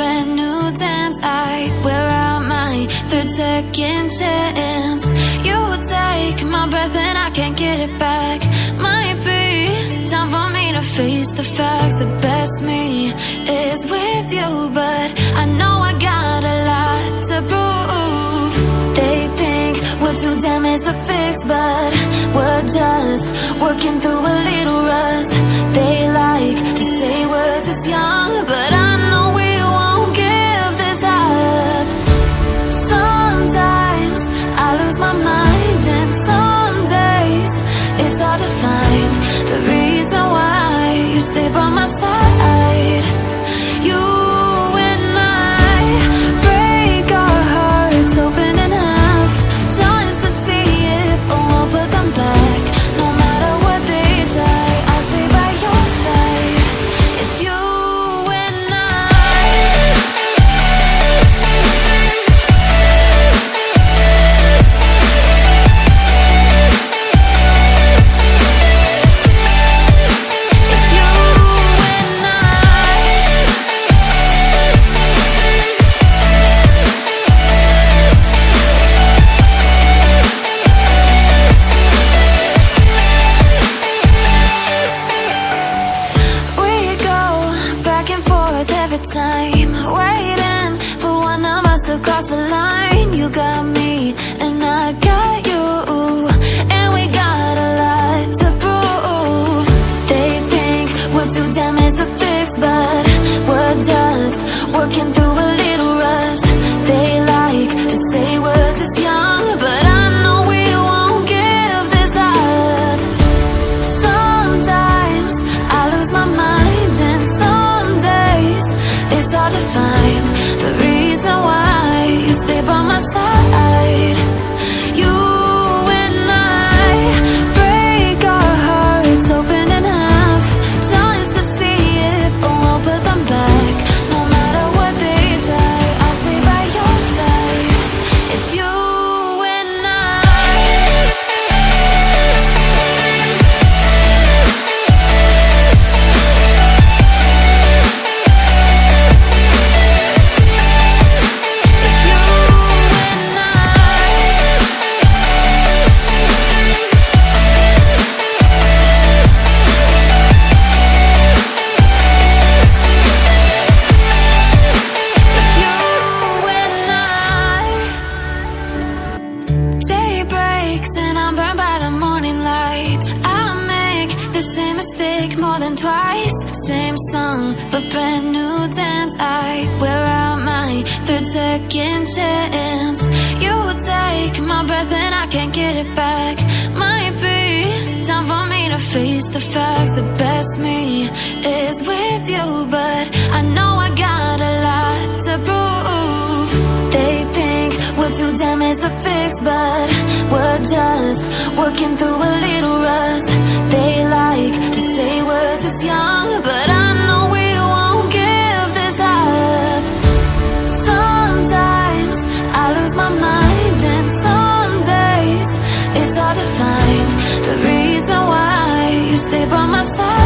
brand new dance. I wear out my third second chance. You take my breath and I can't get it back. Might be time for me to face the facts. The best me is with you, but I know I got a lot to prove. They think we're too damaged to fix, but we're just working through a little rust. They like to say we're just young, but I know we won't give this up. Sometimes I lose my mind, and some days it's hard to find the reason why you stay by my side. You and I break our hearts open in half, just to see if we'll put them back. No matter what they try, I'll stay by your side. It's you and I. It's you and I. We go back and forth every time, waiting for one of us to cross the line. You got me and I got you, and we got a lot to prove. They think we're too damaged to fix, but we're just working through a little rust. They like to say we're just young, but I know we won't give this up. Sometimes I lose my mind, and some days it's hard to find the reason why you stay by my side. You and I break our hearts open in half, just to see if we'll put them back. No matter what they try, I'll stay by your side. It's you and I. It's you and I. It's you and I. Day breaks and I'm burned by the morning light. I make the same mistake more than twice. Same song, but brand new dance. I wear out my third second chance. You take my breath and I can't get it back. Might be time for me to face the facts. The best me is with you, but I know I got a lot to prove. They think we're too damaged to fix, but we're just working through a little rust. They like to say we're just young, but I know we won't give this up. Sometimes I lose my mind, and some days it's hard to find the reason why you stay by my side.